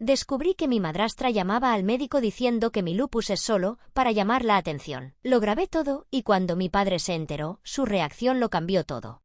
Descubrí que mi madrastra llamaba al médico diciendo que mi lupus es solo para llamar la atención. Lo grabé todo y cuando mi padre se enteró, su reacción lo cambió todo.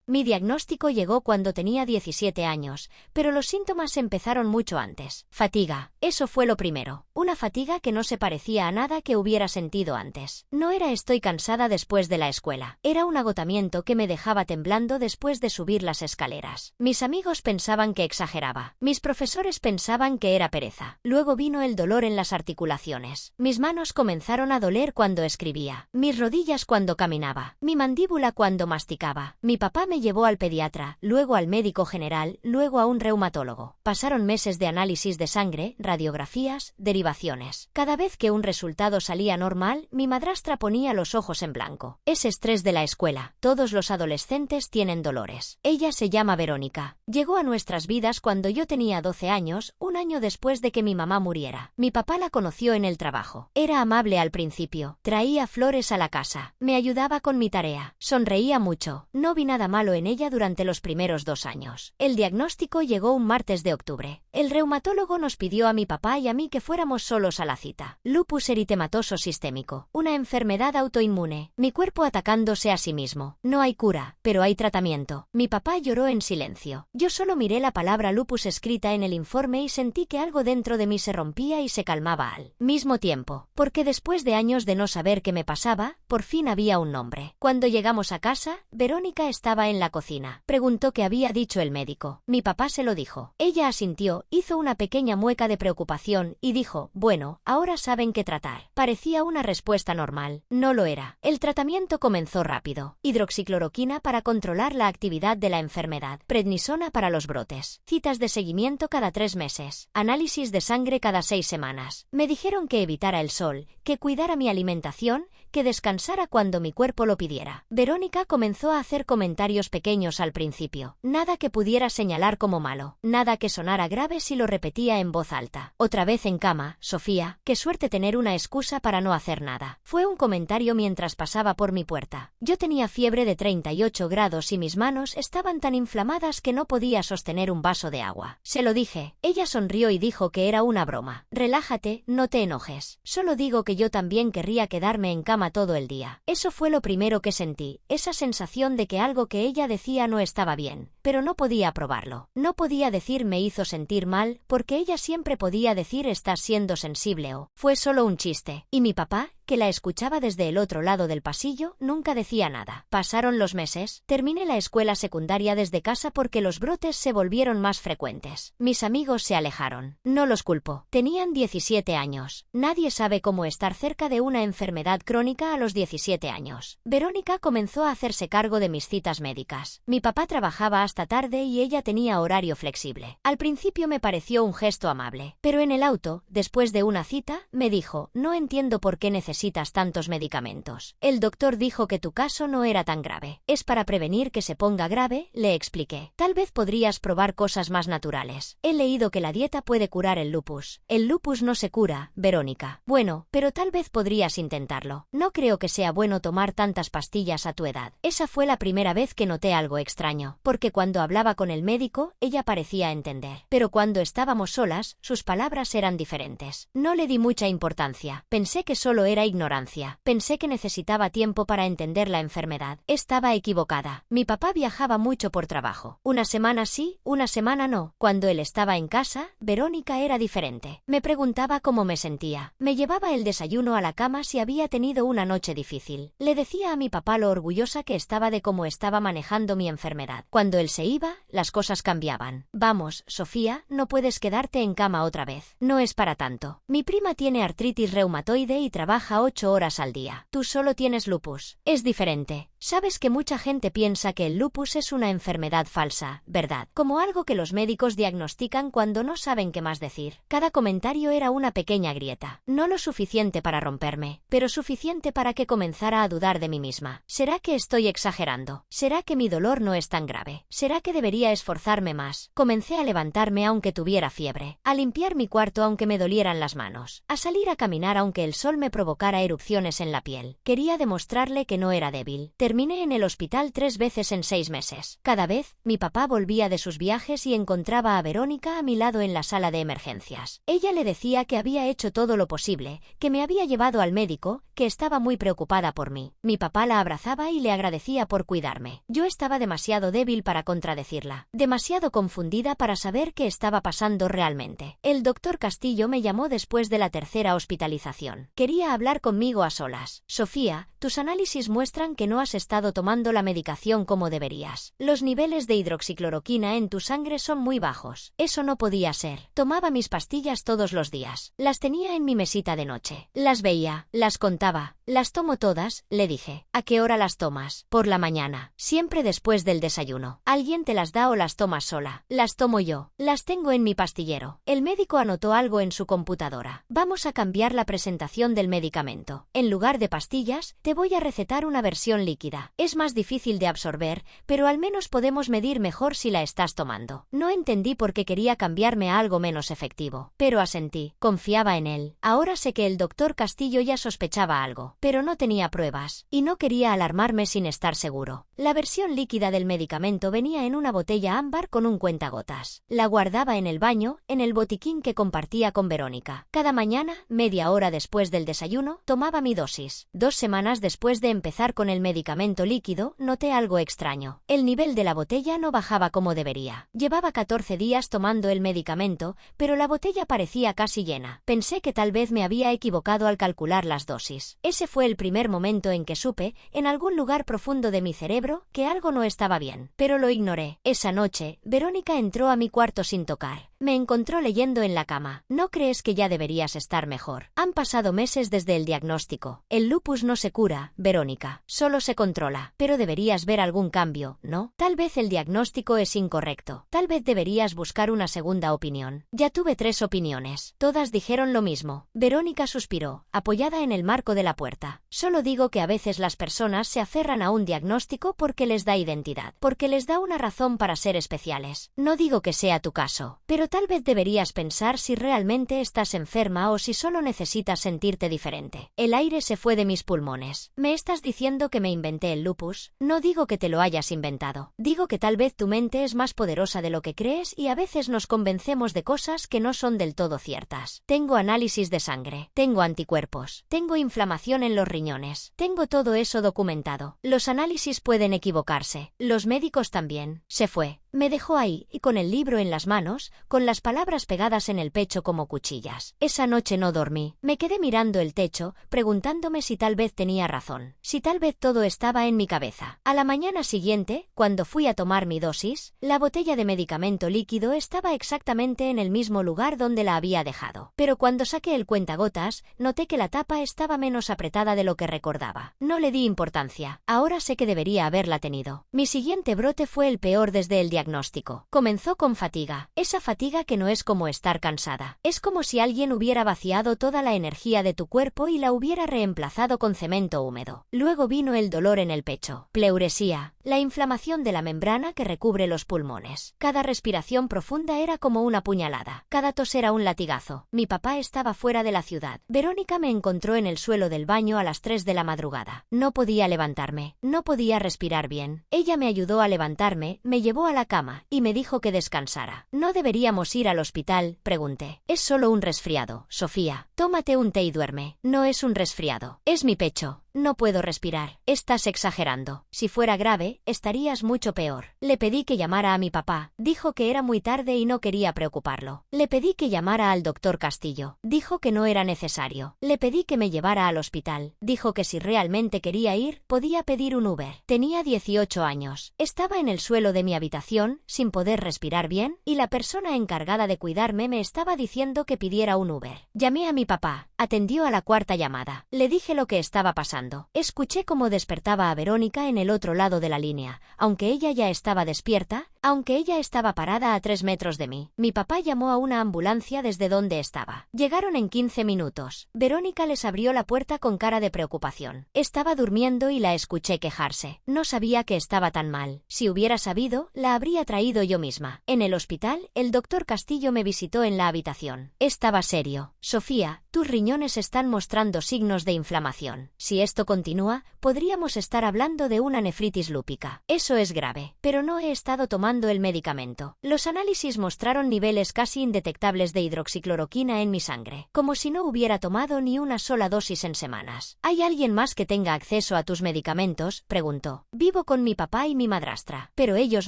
Mi diagnóstico llegó cuando tenía 17 años, pero los síntomas empezaron mucho antes. Fatiga. Eso fue lo primero. Una fatiga que no se parecía a nada que hubiera sentido antes. No era estoy cansada después de la escuela. Era un agotamiento que me dejaba temblando después de subir las escaleras. Mis amigos pensaban que exageraba. Mis profesores pensaban que era pereza. Luego vino el dolor en las articulaciones. Mis manos comenzaron a doler cuando escribía. Mis rodillas cuando caminaba. Mi mandíbula cuando masticaba. Mi papá me llevó al pediatra, luego al médico general, luego a un reumatólogo. Pasaron meses de análisis de sangre, radiografías, derivaciones. Cada vez que un resultado salía normal, mi madrastra ponía los ojos en blanco. Es estrés de la escuela. Todos los adolescentes tienen dolores. Ella se llama Verónica. Llegó a nuestras vidas cuando yo tenía 12 años, un año después de que mi mamá muriera. Mi papá la conoció en el trabajo. Era amable al principio. Traía flores a la casa. Me ayudaba con mi tarea. Sonreía mucho. No vi nada malo en ella durante los primeros 2 años. El diagnóstico llegó un martes de octubre. El reumatólogo nos pidió a mi papá y a mí que fuéramos solos a la cita. Lupus eritematoso sistémico. Una enfermedad autoinmune. Mi cuerpo atacándose a sí mismo. No hay cura, pero hay tratamiento. Mi papá lloró en silencio. Yo solo miré la palabra lupus escrita en el informe y sentí que algo dentro de mí se rompía y se calmaba al mismo tiempo. Porque después de años de no saber qué me pasaba, por fin había un nombre. Cuando llegamos a casa, Verónica estaba en la cocina. Preguntó qué había dicho el médico. Mi papá se lo dijo. Ella asintió, hizo una pequeña mueca de preocupación y dijo, bueno, ahora saben qué tratar. Parecía una respuesta normal. No lo era. El tratamiento comenzó rápido. Hidroxicloroquina para controlar la actividad de la enfermedad. Prednisona para los brotes. Citas de seguimiento cada 3 meses. Análisis de sangre cada 6 semanas. Me dijeron que evitara el sol, que cuidara mi alimentación, que descansara cuando mi cuerpo lo pidiera. Verónica comenzó a hacer comentarios pequeños al principio. Nada que pudiera señalar como malo. Nada que sonara grave si lo repetía en voz alta. Otra vez en cama, Sofía, qué suerte tener una excusa para no hacer nada. Fue un comentario mientras pasaba por mi puerta. Yo tenía fiebre de 38 grados y mis manos estaban tan inflamadas que no podía sostener un vaso de agua. Se lo dije. Ella sonrió y dijo que era una broma. Relájate, no te enojes. Solo digo que yo también querría quedarme en cama todo el día. Eso fue lo primero que sentí, esa sensación de que algo que ella decía no estaba bien, pero no podía probarlo. No podía decir me hizo sentir mal, porque ella siempre podía decir estás siendo sensible o fue solo un chiste. Y mi papá, que la escuchaba desde el otro lado del pasillo, nunca decía nada. Pasaron los meses. Terminé la escuela secundaria desde casa porque los brotes se volvieron más frecuentes. Mis amigos se alejaron. No los culpo. Tenían 17 años. Nadie sabe cómo estar cerca de una enfermedad crónica a los 17 años. Verónica comenzó a hacerse cargo de mis citas médicas. Mi papá trabajaba hasta tarde y ella tenía horario flexible. Al principio me pareció un gesto amable, pero en el auto, después de una cita, me dijo, no entiendo por qué necesitas tantos medicamentos. El doctor dijo que tu caso no era tan grave. Es para prevenir que se ponga grave, le expliqué. Tal vez podrías probar cosas más naturales. He leído que la dieta puede curar el lupus. El lupus no se cura, Verónica. Bueno, pero tal vez podrías intentarlo. No creo que sea bueno tomar tantas pastillas a tu edad. Esa fue la primera vez que noté algo extraño, porque cuando hablaba con el médico, ella parecía entender. Pero cuando estábamos solas, sus palabras eran diferentes. No le di mucha importancia. Pensé que solo era ignorancia. Pensé que necesitaba tiempo para entender la enfermedad. Estaba equivocada. Mi papá viajaba mucho por trabajo. Una semana sí, una semana no. Cuando él estaba en casa, Verónica era diferente. Me preguntaba cómo me sentía. Me llevaba el desayuno a la cama si había tenido una noche difícil. Le decía a mi papá lo orgullosa que estaba de cómo estaba manejando mi enfermedad. Cuando él se iba, las cosas cambiaban. Vamos, Sofía, no puedes quedarte en cama otra vez. No es para tanto. Mi prima tiene artritis reumatoide y trabaja 8 horas al día. Tú solo tienes lupus. Es diferente. Sabes que mucha gente piensa que el lupus es una enfermedad falsa, ¿verdad? Como algo que los médicos diagnostican cuando no saben qué más decir. Cada comentario era una pequeña grieta. No lo suficiente para romperme, pero suficiente para que comenzara a dudar de mí misma. ¿Será que estoy exagerando? ¿Será que mi dolor no es tan grave? ¿Será que debería esforzarme más? Comencé a levantarme aunque tuviera fiebre, a limpiar mi cuarto aunque me dolieran las manos, a salir a caminar aunque el sol me provocara provocara erupciones en la piel. Quería demostrarle que no era débil. Terminé en el hospital 3 veces en 6 meses. Cada vez, mi papá volvía de sus viajes y encontraba a Verónica a mi lado en la sala de emergencias. Ella le decía que había hecho todo lo posible, que me había llevado al médico, que estaba muy preocupada por mí. Mi papá la abrazaba y le agradecía por cuidarme. Yo estaba demasiado débil para contradecirla, demasiado confundida para saber qué estaba pasando realmente. El doctor Castillo me llamó después de la tercera hospitalización. Quería hablar conmigo a solas. Sofía, tus análisis muestran que no has estado tomando la medicación como deberías. Los niveles de hidroxicloroquina en tu sangre son muy bajos. Eso no podía ser. Tomaba mis pastillas todos los días. Las tenía en mi mesita de noche. Las veía, las contaba. Las tomo todas, le dije. ¿A qué hora las tomas? Por la mañana. Siempre después del desayuno. ¿Alguien te las da o las tomas sola? Las tomo yo. Las tengo en mi pastillero. El médico anotó algo en su computadora. Vamos a cambiar la presentación del medicamento. En lugar de pastillas, te voy a recetar una versión líquida. Es más difícil de absorber, pero al menos podemos medir mejor si la estás tomando. No entendí por qué quería cambiarme a algo menos efectivo, pero asentí. Confiaba en él. Ahora sé que el doctor Castillo ya sospechaba algo, pero no tenía pruebas, y no quería alarmarme sin estar seguro. La versión líquida del medicamento venía en una botella ámbar con un cuentagotas. La guardaba en el baño, en el botiquín que compartía con Verónica. Cada mañana, media hora después del desayuno, tomaba mi dosis. 2 semanas después de empezar con el medicamento líquido, noté algo extraño. El nivel de la botella no bajaba como debería. Llevaba 14 días tomando el medicamento, pero la botella parecía casi llena. Pensé que tal vez me había equivocado al calcular las dosis. Ese fue el primer momento en que supe, en algún lugar profundo de mi cerebro, que algo no estaba bien. Pero lo ignoré. Esa noche, Verónica entró a mi cuarto sin tocar. Me encontró leyendo en la cama. ¿No crees que ya deberías estar mejor? Han pasado meses desde el diagnóstico. El lupus no se cura, Verónica. Solo se controla. Pero deberías ver algún cambio, ¿no? Tal vez el diagnóstico es incorrecto. Tal vez deberías buscar una segunda opinión. Ya tuve 3 opiniones. Todas dijeron lo mismo. Verónica suspiró, apoyada en el marco de la puerta. Solo digo que a veces las personas se aferran a un diagnóstico porque les da identidad, porque les da una razón para ser especiales. No digo que sea tu caso, pero tal vez deberías pensar si realmente estás enferma o si solo necesitas sentirte diferente. El aire se fue de mis pulmones. ¿Me estás diciendo que me inventé el lupus? No digo que te lo hayas inventado. Digo que tal vez tu mente es más poderosa de lo que crees y a veces nos convencemos de cosas que no son del todo ciertas. Tengo análisis de sangre. Tengo anticuerpos. Tengo inflamación en los riñones. Tengo todo eso documentado. Los análisis pueden equivocarse. Los médicos también. Se fue. Me dejó ahí, y con el libro en las manos, con las palabras pegadas en el pecho como cuchillas. Esa noche no dormí. Me quedé mirando el techo, preguntándome si tal vez tenía razón, si tal vez todo estaba en mi cabeza. A la mañana siguiente, cuando fui a tomar mi dosis, la botella de medicamento líquido estaba exactamente en el mismo lugar donde la había dejado. Pero cuando saqué el cuentagotas, noté que la tapa estaba menos apretada de lo que recordaba. No le di importancia. Ahora sé que debería haberla tenido. Mi siguiente brote fue el peor desde el diagnóstico. Comenzó con fatiga. Esa fatiga que no es como estar cansada. Es como si alguien hubiera vaciado toda la energía de tu cuerpo y la hubiera reemplazado con cemento húmedo. Luego vino el dolor en el pecho. Pleuresía. La inflamación de la membrana que recubre los pulmones. Cada respiración profunda era como una puñalada. Cada tos era un latigazo. Mi papá estaba fuera de la ciudad. Verónica me encontró en el suelo del baño a las 3 de la madrugada. No podía levantarme. No podía respirar bien. Ella me ayudó a levantarme, me llevó a la cama y me dijo que descansara. ¿No deberíamos ir al hospital?, pregunté. Es solo un resfriado, Sofía. Tómate un té y duerme. No es un resfriado. Es mi pecho. No puedo respirar. Estás exagerando. Si fuera grave, estarías mucho peor. Le pedí que llamara a mi papá. Dijo que era muy tarde y no quería preocuparlo. Le pedí que llamara al doctor Castillo. Dijo que no era necesario. Le pedí que me llevara al hospital. Dijo que si realmente quería ir, podía pedir un Uber. Tenía 18 años. Estaba en el suelo de mi habitación, sin poder respirar bien, y la persona encargada de cuidarme me estaba diciendo que pidiera un Uber. Llamé a mi papá. Atendió a la 4ª llamada. Le dije lo que estaba pasando. Escuché cómo despertaba a Verónica en el otro lado de la línea. Aunque ella ya estaba despierta, aunque ella estaba parada a 3 metros de mí. Mi papá llamó a una ambulancia desde donde estaba. Llegaron en 15 minutos. Verónica les abrió la puerta con cara de preocupación. Estaba durmiendo y la escuché quejarse. No sabía que estaba tan mal. Si hubiera sabido, la habría traído yo misma. En el hospital, el doctor Castillo me visitó en la habitación. Estaba serio. Sofía, tus riñones están mostrando signos de inflamación. Si esto continúa, podríamos estar hablando de una nefritis lúpica. Eso es grave, pero no he estado tomando el medicamento. Los análisis mostraron niveles casi indetectables de hidroxicloroquina en mi sangre, como si no hubiera tomado ni una sola dosis en semanas. ¿Hay alguien más que tenga acceso a tus medicamentos?, preguntó. Vivo con mi papá y mi madrastra, pero ellos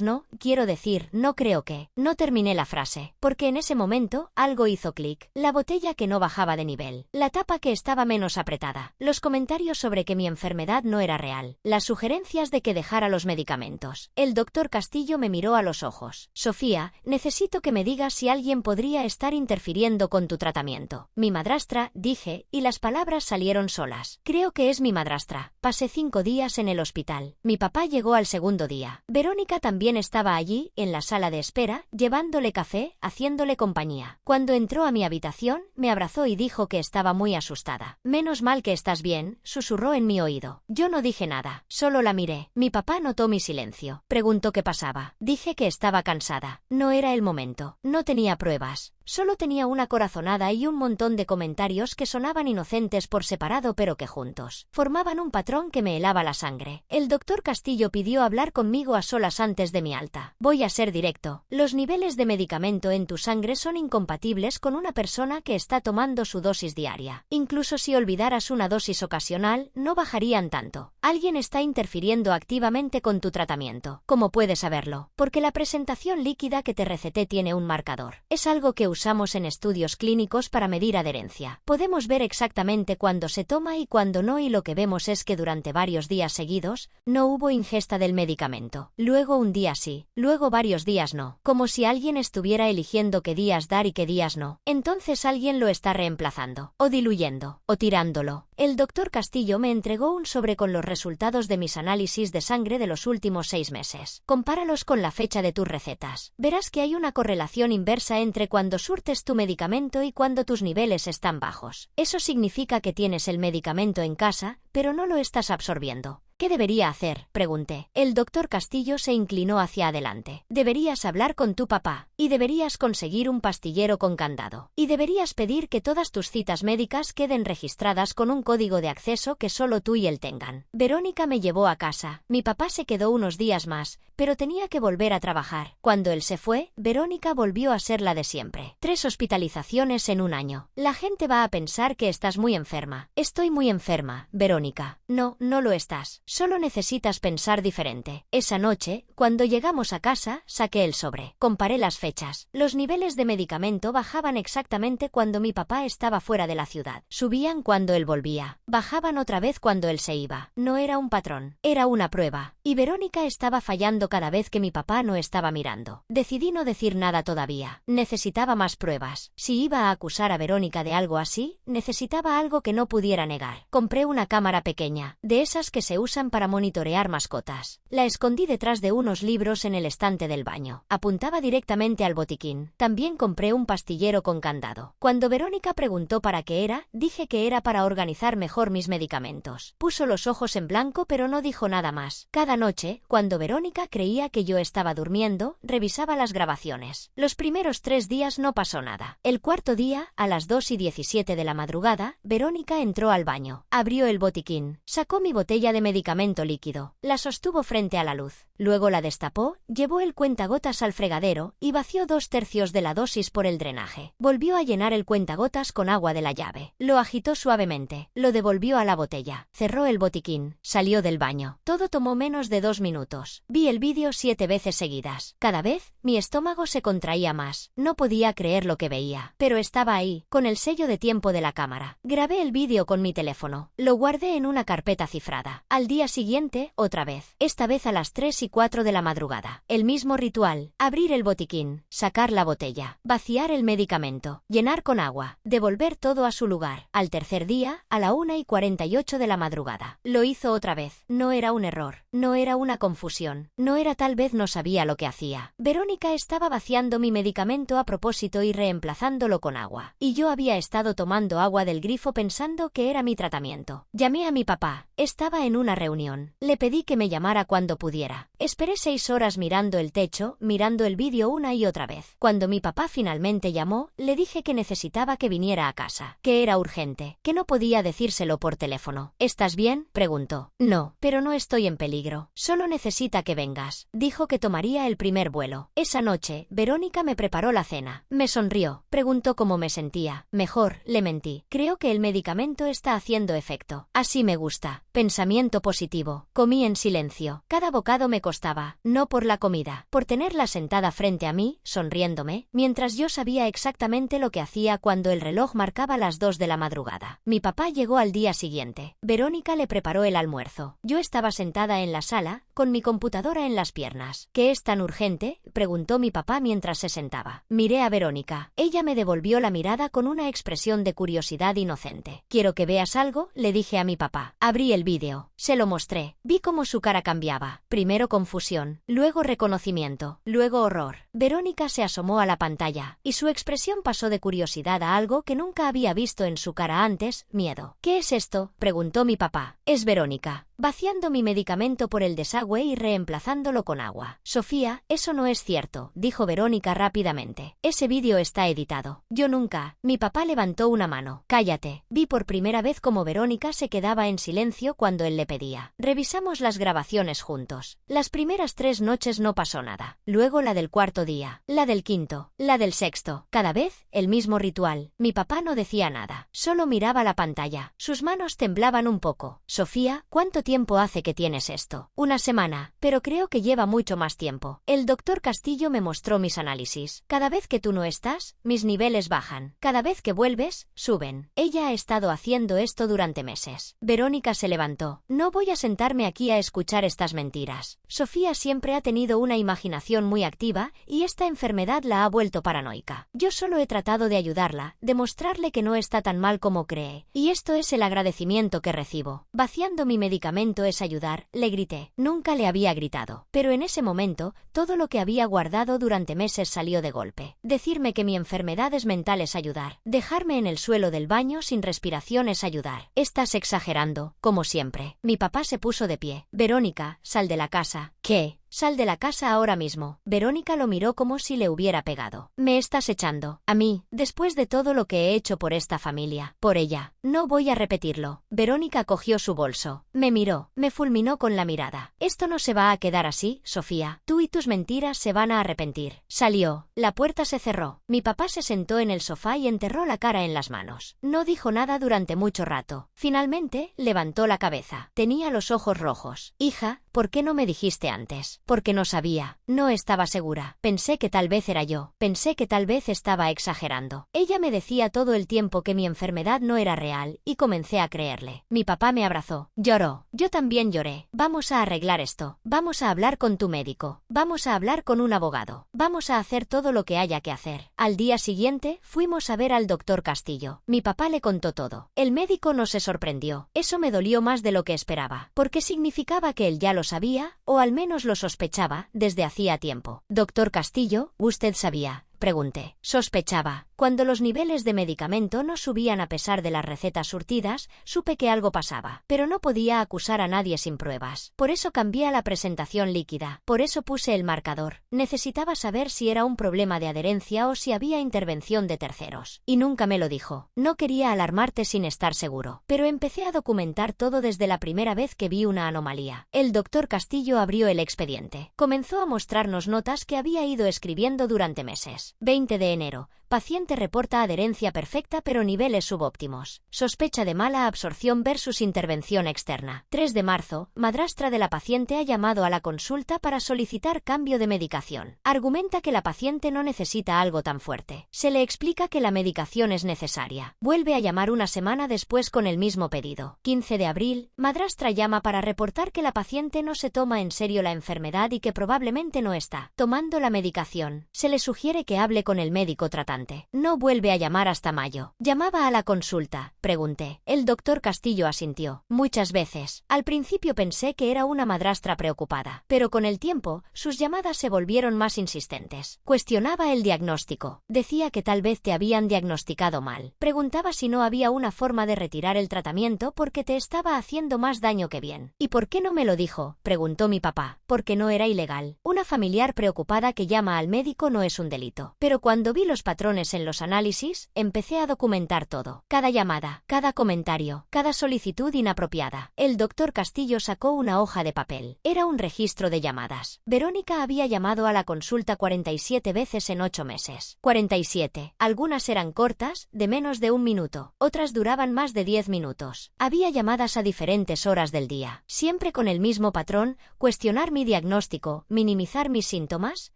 no, quiero decir, no creo que. No terminé la frase, porque en ese momento algo hizo clic. La botella que no bajaba de nivel, la tapa que estaba menos apretada, los comentarios sobre que mi enfermedad no era real, las sugerencias de que dejara los medicamentos. El doctor Castillo me miró a los ojos. Sofía, necesito que me digas si alguien podría estar interfiriendo con tu tratamiento. Mi madrastra, dije, y las palabras salieron solas. Creo que es mi madrastra. Pasé 5 días en el hospital. Mi papá llegó al segundo día. Verónica también estaba allí, en la sala de espera, llevándole café, haciéndole compañía. Cuando entró a mi habitación, me abrazó y dijo que estaba muy asustada. Menos mal que estás bien, susurró en mi oído. Yo no dije nada, solo la miré. Mi papá notó mi silencio. Preguntó qué pasaba. Dije que estaba cansada. No era el momento. No tenía pruebas. Solo tenía una corazonada y un montón de comentarios que sonaban inocentes por separado pero que juntos formaban un patrón que me helaba la sangre. El doctor Castillo pidió hablar conmigo a solas antes de mi alta. Voy a ser directo. Los niveles de medicamento en tu sangre son incompatibles con una persona que está tomando su dosis diaria. Incluso si olvidaras una dosis ocasional, no bajarían tanto. Alguien está interfiriendo activamente con tu tratamiento. ¿Cómo puedes saberlo? Porque la presentación líquida que te receté tiene un marcador. Es algo que usamos en estudios clínicos para medir adherencia. Podemos ver exactamente cuándo se toma y cuándo no, y lo que vemos es que durante varios días seguidos no hubo ingesta del medicamento. Luego un día sí, luego varios días no. Como si alguien estuviera eligiendo qué días dar y qué días no. Entonces alguien lo está reemplazando, o diluyendo, o tirándolo. El doctor Castillo me entregó un sobre con los resultados de mis análisis de sangre de los últimos 6 meses. Compáralos con la fecha de tus recetas. Verás que hay una correlación inversa entre cuando surtes tu medicamento y cuando tus niveles están bajos. Eso significa que tienes el medicamento en casa, pero no lo estás absorbiendo. ¿Qué debería hacer?, pregunté. El doctor Castillo se inclinó hacia adelante. Deberías hablar con tu papá, y deberías conseguir un pastillero con candado. Y deberías pedir que todas tus citas médicas queden registradas con un código de acceso que solo tú y él tengan. Verónica me llevó a casa. Mi papá se quedó unos días más, pero tenía que volver a trabajar. Cuando él se fue, Verónica volvió a ser la de siempre. 3 hospitalizaciones en un año. La gente va a pensar que estás muy enferma. Estoy muy enferma, Verónica. No, no lo estás. Solo necesitas pensar diferente. Esa noche, cuando llegamos a casa, saqué el sobre. Comparé las fechas. Los niveles de medicamento bajaban exactamente cuando mi papá estaba fuera de la ciudad. Subían cuando él volvía. Bajaban otra vez cuando él se iba. No era un patrón. Era una prueba. Y Verónica estaba fallando cada vez que mi papá no estaba mirando. Decidí no decir nada todavía. Necesitaba más pruebas. Si iba a acusar a Verónica de algo así, necesitaba algo que no pudiera negar. Compré una cámara pequeña, de esas que se usan para monitorear mascotas. La escondí detrás de unos libros en el estante del baño. Apuntaba directamente al botiquín. También compré un pastillero con candado. Cuando Verónica preguntó para qué era, dije que era para organizar mejor mis medicamentos. Puso los ojos en blanco pero no dijo nada más. Cada noche, cuando Verónica creía que yo estaba durmiendo, revisaba las grabaciones. Los primeros 3 días no pasó nada. El cuarto día, a las 2:17 de la madrugada, Verónica entró al baño. Abrió el botiquín. Sacó mi botella de medicamentos líquido. La sostuvo frente a la luz. Luego la destapó, llevó el cuentagotas al fregadero y vació 2/3 de la dosis por el drenaje. Volvió a llenar el cuentagotas con agua de la llave. Lo agitó suavemente. Lo devolvió a la botella. Cerró el botiquín. Salió del baño. Todo tomó menos de 2 minutos. Vi el vídeo 7 veces seguidas. Cada vez, mi estómago se contraía más. No podía creer lo que veía. Pero estaba ahí, con el sello de tiempo de la cámara. Grabé el vídeo con mi teléfono. Lo guardé guardé en una carpeta cifrada. Al día siguiente, otra vez. Esta vez a las 3:04 de la madrugada. El mismo ritual. Abrir el botiquín, sacar la botella, vaciar el medicamento, llenar con agua, devolver todo a su lugar. Al tercer día, a la 1:48 de la madrugada. Lo hizo otra vez. No era un error. No era una confusión. No era tal vez no sabía lo que hacía. Verónica estaba vaciando mi medicamento a propósito y reemplazándolo con agua. Y yo había estado tomando agua del grifo pensando que era mi tratamiento. Llamé a mi papá. Estaba en una reunión. Le pedí que me llamara cuando pudiera. Esperé 6 horas mirando el techo, mirando el vídeo una y otra vez. Cuando mi papá finalmente llamó, le dije que necesitaba que viniera a casa, que era urgente, que no podía decírselo por teléfono. ¿Estás bien?, preguntó. No, pero no estoy en peligro. Solo necesita que vengas. Dijo que tomaría el primer vuelo. Esa noche, Verónica me preparó la cena. Me sonrió. Preguntó cómo me sentía. Mejor, le mentí. Creo que el medicamento está haciendo efecto. Así me gusta. Pensamiento positivo. Comí en silencio. Cada bocado me costaba, no por la comida, por tenerla sentada frente a mí, sonriéndome, mientras yo sabía exactamente lo que hacía cuando el reloj marcaba las 2 de la madrugada. Mi papá llegó al día siguiente. Verónica le preparó el almuerzo. Yo estaba sentada en la sala, con mi computadora en las piernas. ¿Qué es tan urgente?, preguntó mi papá mientras se sentaba. Miré a Verónica. Ella me devolvió la mirada con una expresión de curiosidad inocente. «¿Quiero que veas algo?», le dije a mi papá. Abrí el vídeo. Se lo mostré. Vi cómo su cara cambiaba. Primero confusión, luego reconocimiento, luego horror. Verónica se asomó a la pantalla, y su expresión pasó de curiosidad a algo que nunca había visto en su cara antes, miedo. «¿Qué es esto?», preguntó mi papá. «Es Verónica, vaciando mi medicamento por el desagüe y reemplazándolo con agua». «Sofía, eso no es cierto», dijo Verónica rápidamente. «Ese vídeo está editado». «Yo nunca». Mi papá levantó una mano. «Cállate». Vi por primera vez cómo Verónica se quedaba en silencio cuando él le pedía. Revisamos las grabaciones juntos. Las primeras 3 noches no pasó nada. Luego la del cuarto día, la del quinto, la del sexto. Cada vez, el mismo ritual. Mi papá no decía nada. Solo miraba la pantalla. Sus manos temblaban un poco. «Sofía, ¿cuánto tiempo hace que tienes esto?» «Una semana, pero creo que lleva mucho más tiempo. El doctor Castillo me mostró mis análisis. Cada vez que tú no estás, mis niveles bajan. Cada vez que vuelves, suben». Ella ha estado haciendo esto durante meses. Verónica se levantó. «No voy a sentarme aquí a escuchar estas mentiras. Sofía siempre ha tenido una imaginación muy activa y esta enfermedad la ha vuelto paranoica. Yo solo he tratado de ayudarla, demostrarle que no está tan mal como cree. Y esto es el agradecimiento que recibo. Vaciando mi medicamento es ayudar», le grité. Nunca le había gritado. Pero en ese momento, todo lo que había guardado durante meses salió de golpe. Decirme que mi enfermedad es mental es ayudar. Dejarme en el suelo del baño sin respiración es ayudar. «Estás exagerando», como siempre. Mi papá se puso de pie. «Verónica, sal de la casa». «¿Qué?». «Sal de la casa ahora mismo». Verónica lo miró como si le hubiera pegado. «¿Me estás echando a mí, después de todo lo que he hecho por esta familia, por ella? No voy a repetirlo». Verónica cogió su bolso. Me miró, me fulminó con la mirada. «Esto no se va a quedar así, Sofía. Tú y tus mentiras se van a arrepentir». Salió. La puerta se cerró. Mi papá se sentó en el sofá y enterró la cara en las manos. No dijo nada durante mucho rato. Finalmente, levantó la cabeza. Tenía los ojos rojos. «Hija, ¿por qué no me dijiste antes?». «Porque no sabía. No estaba segura. Pensé que tal vez era yo. Pensé que tal vez estaba exagerando». Ella me decía todo el tiempo que mi enfermedad no era real, y comencé a creerle. Mi papá me abrazó. Lloró. Yo también lloré. «Vamos a arreglar esto. Vamos a hablar con tu médico. Vamos a hablar con un abogado. Vamos a hacer todo lo que haya que hacer». Al día siguiente, fuimos a ver al doctor Castillo. Mi papá le contó todo. El médico no se sorprendió. Eso me dolió más de lo que esperaba, porque significaba que él ya lo sabía, o al menos lo sospechaba, desde hacía tiempo. «Doctor Castillo, ¿usted sabía?», pregunté. Sospechaba. Cuando los niveles de medicamento no subían a pesar de las recetas surtidas, supe que algo pasaba, pero no podía acusar a nadie sin pruebas. Por eso cambié a la presentación líquida. Por eso puse el marcador. Necesitaba saber si era un problema de adherencia o si había intervención de terceros. Y nunca me lo dijo. No quería alarmarte sin estar seguro. Pero empecé a documentar todo desde la primera vez que vi una anomalía. El doctor Castillo abrió el expediente. Comenzó a mostrarnos notas que había ido escribiendo durante meses. 20 de enero. Paciente reporta adherencia perfecta pero niveles subóptimos. Sospecha de mala absorción versus intervención externa. 3 de marzo, madrastra de la paciente ha llamado a la consulta para solicitar cambio de medicación. Argumenta que la paciente no necesita algo tan fuerte. Se le explica que la medicación es necesaria. Vuelve a llamar una semana después con el mismo pedido. 15 de abril, madrastra llama para reportar que la paciente no se toma en serio la enfermedad y que probablemente no está tomando la medicación. Se le sugiere que hable con el médico tratante. No vuelve a llamar hasta mayo. ¿Llamaba a la consulta?, pregunté. El doctor Castillo asintió. Muchas veces. Al principio pensé que era una madrastra preocupada, pero con el tiempo, sus llamadas se volvieron más insistentes. Cuestionaba el diagnóstico. Decía que tal vez te habían diagnosticado mal. Preguntaba si no había una forma de retirar el tratamiento porque te estaba haciendo más daño que bien. ¿Y por qué no me lo dijo?, preguntó mi papá. Porque no era ilegal. Una familiar preocupada que llama al médico no es un delito. Pero cuando vi los patrones en los análisis, empecé a documentar todo. Cada llamada, cada comentario, cada solicitud inapropiada. El doctor Castillo sacó una hoja de papel. Era un registro de llamadas. Verónica había llamado a la consulta 47 veces en 8 meses. 47. Algunas eran cortas, de menos de 1 minuto. Otras duraban más de 10 minutos. Había llamadas a diferentes horas del día. Siempre con el mismo patrón: cuestionar mi diagnóstico, minimizar mis síntomas,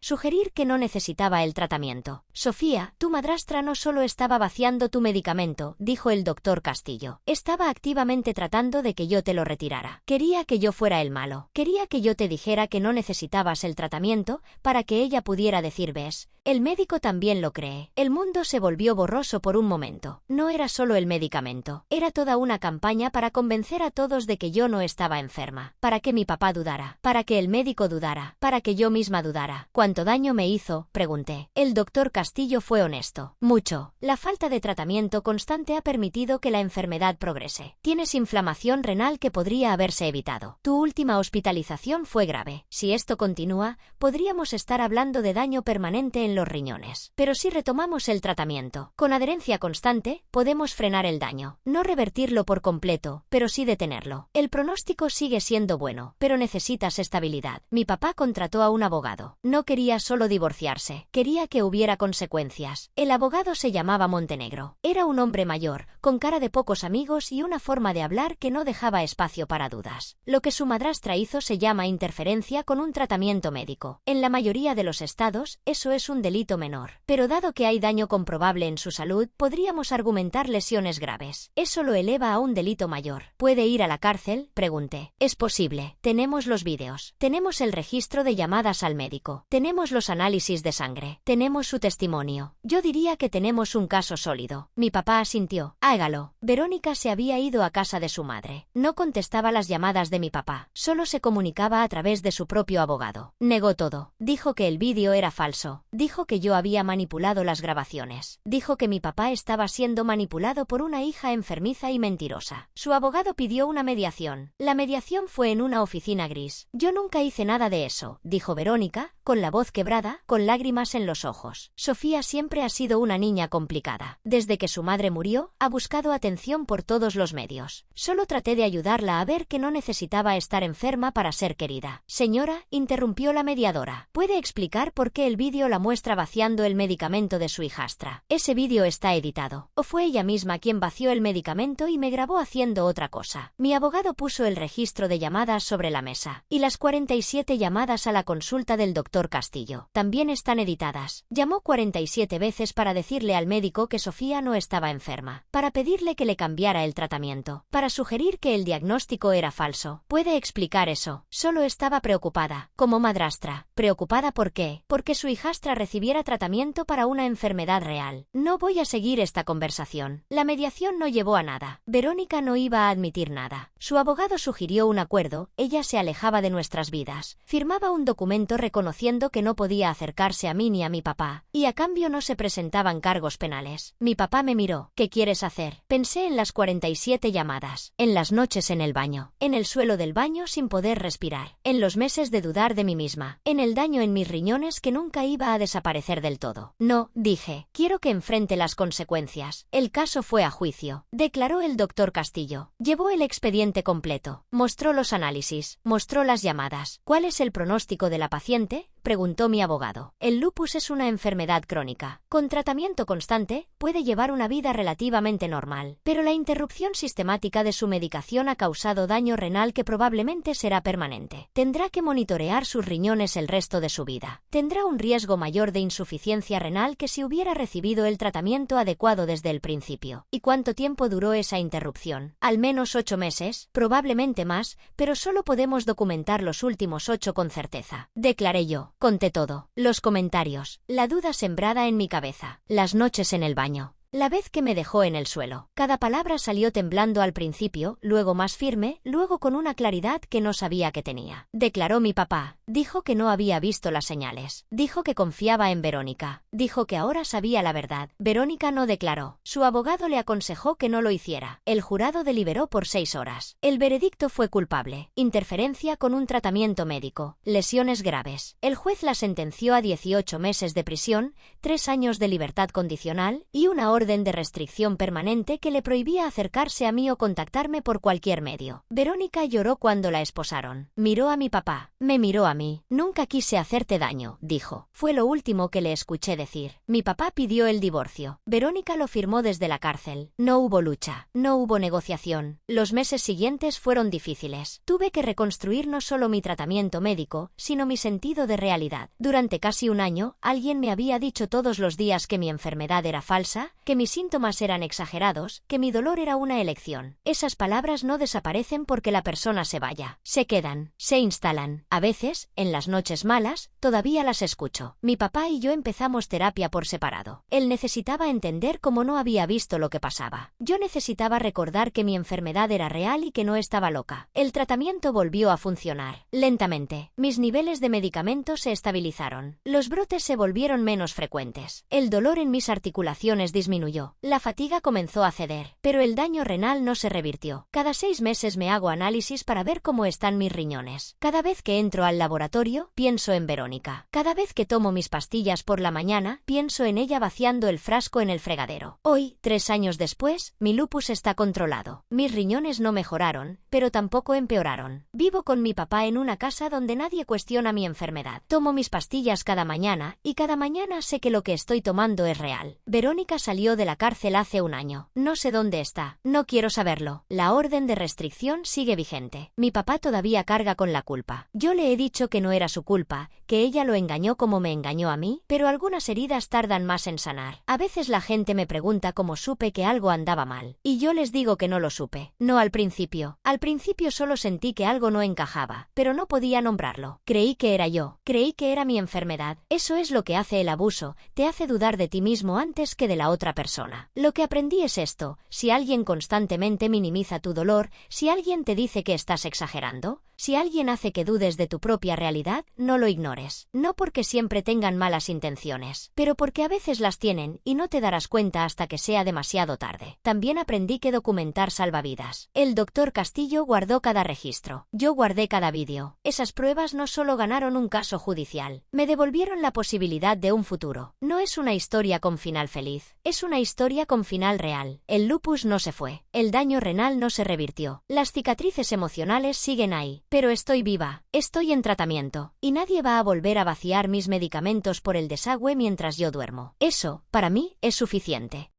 sugerir que no necesitaba el tratamiento. Sofía, tu madrastra no solo estaba vaciando tu medicamento, dijo el doctor Castillo. Estaba activamente tratando de que yo te lo retirara. Quería que yo fuera el malo. Quería que yo te dijera que no necesitabas el tratamiento para que ella pudiera decir: ves, el médico también lo cree. El mundo se volvió borroso por un momento. No era solo el medicamento. Era toda una campaña para convencer a todos de que yo no estaba enferma. Para que mi papá dudara. Para que el médico dudara. Para que yo misma dudara. ¿Cuánto daño me hizo?, pregunté. El doctor Castillo fue honesto. Mucho. La falta de tratamiento constante ha permitido que la enfermedad progrese. Tienes inflamación renal que podría haberse evitado. Tu última hospitalización fue grave. Si esto continúa, podríamos estar hablando de daño permanente en los riñones. Pero si retomamos el tratamiento con adherencia constante, podemos frenar el daño. No revertirlo por completo, pero sí detenerlo. El pronóstico sigue siendo bueno, pero necesitas estabilidad. Mi papá contrató a un abogado. No quería solo divorciarse. Quería que hubiera consecuencias. El abogado se llamaba Montenegro. Era un hombre mayor, con cara de pocos amigos y una forma de hablar que no dejaba espacio para dudas. Lo que su madrastra hizo se llama interferencia con un tratamiento médico. En la mayoría de los estados, eso es un delito menor. Pero dado que hay daño comprobable en su salud, podríamos argumentar lesiones graves. Eso lo eleva a un delito mayor. ¿Puede ir a la cárcel?, pregunté. Es posible. Tenemos los vídeos. Tenemos el registro de llamadas al médico. Tenemos los análisis de sangre. Tenemos su testimonio. Yo diría que tenemos un caso sólido. Mi papá asintió. Hágalo. Verónica se había ido a casa de su madre. No contestaba las llamadas de mi papá. Solo se comunicaba a través de su propio abogado. Negó todo. Dijo que el vídeo era falso. Dijo que yo había manipulado las grabaciones. Dijo que mi papá estaba siendo manipulado por una hija enfermiza y mentirosa. Su abogado pidió una mediación. La mediación fue en una oficina gris. Yo nunca hice nada de eso, dijo Verónica, con la voz quebrada, con lágrimas en los ojos. Sofía siempre ha sido una niña complicada. Desde que su madre murió, ha buscado atención por todos los medios. Solo traté de ayudarla a ver que no necesitaba estar enferma para ser querida. Señora, interrumpió la mediadora. ¿Puede explicar por qué el vídeo la muestra vaciando el medicamento de su hijastra? Ese vídeo está editado. ¿O fue ella misma quien vació el medicamento y me grabó haciendo otra cosa? Mi abogado puso el registro de llamadas sobre la mesa. Y las 47 llamadas a la consulta del doctor Castillo también están editadas. Llamó 47 veces para decirle al médico que Sofía no estaba enferma, para pedirle que le cambiara el tratamiento, para sugerir que el diagnóstico era falso. ¿Puede explicar eso? Solo estaba preocupada, como madrastra. ¿Preocupada por qué? Porque su hijastra recibiera tratamiento para una enfermedad real. No voy a seguir esta conversación. La mediación no llevó a nada. Verónica no iba a admitir nada. Su abogado sugirió un acuerdo. Ella se alejaba de nuestras vidas. Firmaba un documento reconociendo que no podía acercarse a mí ni a mi papá, y a cambio no se presentaban cargos penales. Mi papá me miró. ¿Qué quieres hacer? Pensé en las 47 llamadas, en las noches en el baño, en el suelo del baño sin poder respirar, en los meses de dudar de mí misma, en el daño en mis riñones que nunca iba a desaparecer del todo. No, dije, quiero que enfrente las consecuencias. El caso fue a juicio, declaró el doctor Castillo. Llevó el expediente completo, mostró los análisis, mostró las llamadas. ¿Cuál es el pronóstico de la paciente?, preguntó mi abogado. El lupus es una enfermedad crónica. Con tratamiento constante, puede llevar una vida relativamente normal, pero la interrupción sistemática de su medicación ha causado daño renal que probablemente será permanente. Tendrá que monitorear sus riñones el resto de su vida. Tendrá un riesgo mayor de insuficiencia renal que si hubiera recibido el tratamiento adecuado desde el principio. ¿Y cuánto tiempo duró esa interrupción? Al menos 8 meses, probablemente más, pero solo podemos documentar los últimos 8 con certeza. Declaré yo. Conté todo. Los comentarios. La duda sembrada en mi cabeza. Las noches en el baño. La vez que me dejó en el suelo. Cada palabra salió temblando al principio, luego más firme, luego con una claridad que no sabía que tenía. Declaró mi papá. Dijo que no había visto las señales. Dijo que confiaba en Verónica. Dijo que ahora sabía la verdad. Verónica no declaró. Su abogado le aconsejó que no lo hiciera. El jurado deliberó por 6 horas. El veredicto fue culpable. Interferencia con un tratamiento médico. Lesiones graves. El juez la sentenció a 18 meses de prisión, 3 años de libertad condicional y una orden de restricción permanente que le prohibía acercarse a mí o contactarme por cualquier medio. Verónica lloró cuando la esposaron. Miró a mi papá. Me miró a mí. Nunca quise hacerte daño, dijo. Fue lo último que le escuché decir. Mi papá pidió el divorcio. Verónica lo firmó desde la cárcel. No hubo lucha. No hubo negociación. Los meses siguientes fueron difíciles. Tuve que reconstruir no solo mi tratamiento médico, sino mi sentido de realidad. Durante casi un año, alguien me había dicho todos los días que mi enfermedad era falsa, que mis síntomas eran exagerados, que mi dolor era una elección. Esas palabras no desaparecen porque la persona se vaya. Se quedan, se instalan. A veces, en las noches malas, todavía las escucho. Mi papá y yo empezamos terapia por separado. Él necesitaba entender cómo no había visto lo que pasaba. Yo necesitaba recordar que mi enfermedad era real y que no estaba loca. El tratamiento volvió a funcionar. Lentamente, mis niveles de medicamentos se estabilizaron. Los brotes se volvieron menos frecuentes. El dolor en mis articulaciones disminuyó. La fatiga comenzó a ceder, pero el daño renal no se revirtió. Cada 6 meses me hago análisis para ver cómo están mis riñones. Cada vez que entro al laboratorio, pienso en Verónica. Cada vez que tomo mis pastillas por la mañana, pienso en ella vaciando el frasco en el fregadero. Hoy, 3 años después, mi lupus está controlado. Mis riñones no mejoraron, pero tampoco empeoraron. Vivo con mi papá en una casa donde nadie cuestiona mi enfermedad. Tomo mis pastillas cada mañana, y cada mañana sé que lo que estoy tomando es real. Verónica salió de la cárcel hace un año. No sé dónde está. No quiero saberlo. La orden de restricción sigue vigente. Mi papá todavía carga con la culpa. Yo le he dicho que no era su culpa, que ella lo engañó como me engañó a mí, pero algunas heridas tardan más en sanar. A veces la gente me pregunta cómo supe que algo andaba mal. Y yo les digo que no lo supe. No al principio. Al principio solo sentí que algo no encajaba, pero no podía nombrarlo. Creí que era yo. Creí que era mi enfermedad. Eso es lo que hace el abuso. Te hace dudar de ti mismo antes que de la otra persona. Lo que aprendí es esto: si alguien constantemente minimiza tu dolor, si alguien te dice que estás exagerando, si alguien hace que dudes de tu propia realidad, no lo ignores. No porque siempre tengan malas intenciones, pero porque a veces las tienen y no te darás cuenta hasta que sea demasiado tarde. También aprendí que documentar salva vidas. El doctor Castillo guardó cada registro. Yo guardé cada vídeo. Esas pruebas no solo ganaron un caso judicial, me devolvieron la posibilidad de un futuro. No es una historia con final feliz, es una historia con final real. El lupus no se fue. El daño renal no se revirtió. Las cicatrices emocionales siguen ahí. Pero estoy viva, estoy en tratamiento, y nadie va a volver a vaciar mis medicamentos por el desagüe mientras yo duermo. Eso, para mí, es suficiente.